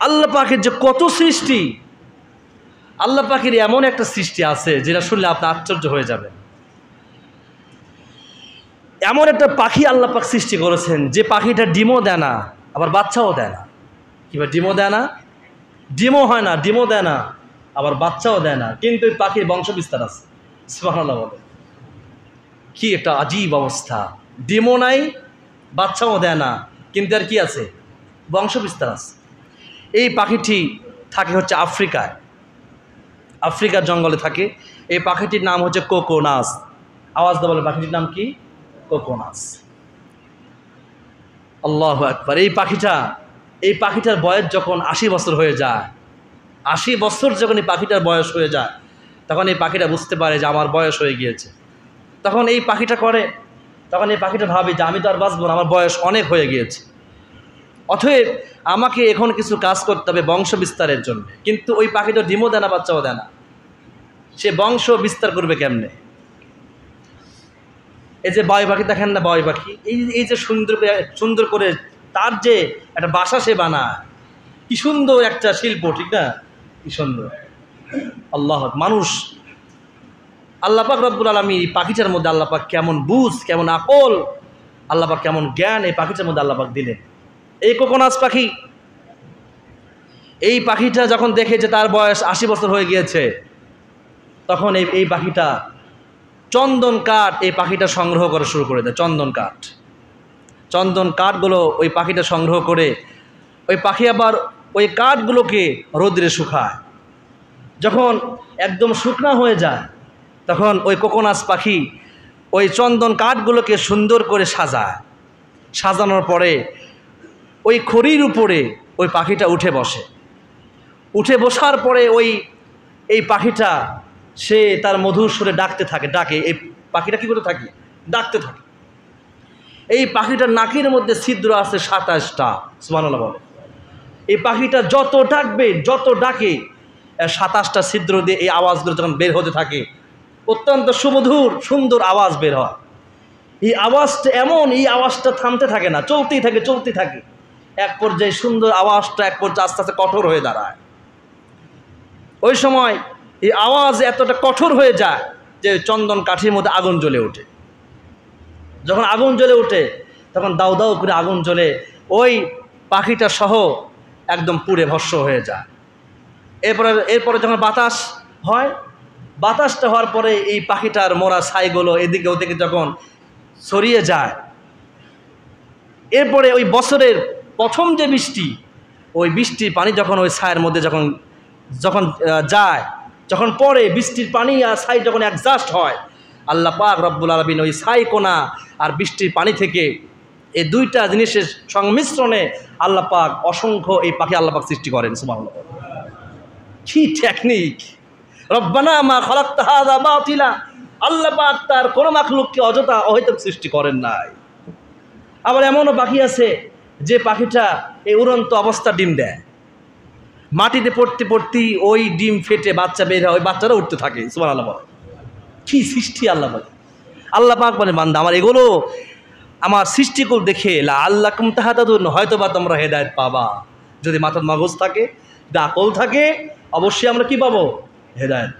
আল্লাহ পাকের যে কত সৃষ্টি, আল্লাহ পাকের এমন একটা সৃষ্টি আছে যেটা শুনলে আপনি আশ্চর্য হয়ে যাবেন। এমন একটা পাখি আল্লাহ পাক সৃষ্টি করেছেন যে পাখিটা ডিমও দেয় না, আবার বাচ্চাও দেয় না। কিংবা ডিমও দেয় না, ডিমও হয় না, ডিমও দেয় না, আবার বাচ্চাও দেয় না, কিন্তু এই পাখির বংশ বিস্তার আছে। সুবহানাল্লাহ বলে, কি একটা আজীব অবস্থা! ডিমও নাই, বাচ্চাও দেয় না, কিন্তু আর কি আছে? বংশ বিস্তার আছে। এই পাখিটি থাকে হচ্ছে আফ্রিকায়, আফ্রিকার জঙ্গলে থাকে। এই পাখিটির নাম হচ্ছে কোকোনাস। আওয়াজ দেওয়া বলে, পাখিটির নাম কি? কোকোনাস। আল্লাহু আকবার। এই পাখিটার বয়স যখন 80 বছর হয়ে যায়, 80 বছর যখন এই পাখিটার বয়স হয়ে যায়, তখন এই পাখিটা বুঝতে পারে যে আমার বয়স হয়ে গিয়েছে। তখন এই পাখিটা ভাবে যে আমি তো আর বাঁচবো না, আমার বয়স অনেক হয়ে গিয়েছে, অতএব আমাকে এখন কিছু কাজ করতে হবে বংশ বিস্তারের জন্য। কিন্তু ওই পাখিটা ডিমও দেয় না, বাচ্চাও দেয় না, সে বংশ বিস্তার করবে কেমনে? এই যে বাবুই পাখি দেখেন না, বাবুই পাখি এই যে সুন্দর করে তার যে একটা বাসা সে বানায়, কি সুন্দর একটা শিল্প, ঠিক না? কি সুন্দর! আল্লাহ, মানুষ আল্লাহ পাক রব্বুল আলামিন এই পাখিটার মধ্যে আল্লাহ পাক কেমন বুঝ, কেমন আকল, আল্লাহ পাক কেমন জ্ঞান এই পাখিটার মধ্যে আল্লাহ পাক দিলেন। এই কোকোনাস পাখি, এই পাখিটা যখন দেখে যে তার বয়স 80 বছর হয়ে গিয়েছে, তখন এই পাখিটা চন্দন কাঠ, এই পাখিটা সংগ্রহ করা শুরু করে দেয়। চন্দন কাঠগুলো ওই পাখিটা সংগ্রহ করে ওই পাখি আবার ওই কাঠগুলোকে রোদ্রে শুকায়। যখন একদম শুকনা হয়ে যায়, তখন ওই কোকোনাস পাখি ওই চন্দন কাঠগুলোকে সুন্দর করে সাজায়। সাজানোর পরে ওই খড়ির উপরে ওই পাখিটা উঠে বসার পরে এই পাখিটা সে তার মধুর সুরে ডাকে। এই পাখিটা কি করতে থাকে? ডাকতে থাকে। এই পাখিটার নাকের মধ্যে ছিদ্র আছে 27টা। সুবহানাল্লাহ বলে, এই পাখিটা যত ডাকে 27টা ছিদ্র দিয়ে এই আওয়াজগুলো যখন বের হতে থাকে, অত্যন্ত সুমধুর সুন্দর আওয়াজ বের হয়। এই আওয়াজটা এমন, এই আওয়াজটা থামতে থাকে না, চলতেই থাকে। এক পর্যায়ে সুন্দর আওয়াজটা আস্তে আস্তে কঠোর হয়ে দাঁড়ায়। ওই সময় এই আওয়াজ এতটা কঠোর হয়ে যায় যে চন্দন কাঠির মধ্যে আগুন জ্বলে ওঠে। যখন আগুন জ্বলে ওঠে, তখন দাউ দাউ করে আগুন জ্বলে ওই পাখিটা সহ একদম পুড়ে ভস্ম হয়ে যায়। এরপরে যখন বাতাসটা হওয়ার পরে এই পাখিটার মোরা ছাইগুলো এদিকে ওদিকে যখন ছড়িয়ে যায়, এরপরে ওই বছরের প্রথম যে বৃষ্টি, ওই বৃষ্টির পানি যখন ওই ছায়ের মধ্যে যখন পরে বৃষ্টির পানি আর ছাই যখন অ্যাডজাস্ট হয়, আল্লাহ পাক রব্বুল আলামিন ওই ছাই কোনা আর বৃষ্টির পানি থেকে এই দুইটা জিনিসের সংমিশ্রণে আল্লাহ পাক অসংখ্য এই পাখি আল্লাহ পাক সৃষ্টি করেন। সুবহানাল্লাহ, কি টেকনিক! রব্বানা মা খালাকতা হাযা বাতিলা। আল্লাহ পাক তার কোনো মাখলুককে অযথা অহেতুক সৃষ্টি করেন নাই। আবার এমনও পাখি আছে যে পাখিটা এই উড়ন্ত অবস্থা ডিম দেয়, মাটিতে পড়তে ওই ডিম ফেটে বাচ্চা বের হয়, ওই বাচ্চারা উঠতে থাকে। সুবহানাল্লাহ, কি সৃষ্টি! আল্লাহ পাক বলে, বান্দা আমার এগুলো আমার সৃষ্টিকুল দেখে লাআল্লাকুম তাহতাদুন, হয়তো বা তোমরা হেদায়েত পাবা। যদি মাথার মগজ থাকে, যদি আকল থাকে, অবশ্যই আমরা কি পাবো? হেদায়েত।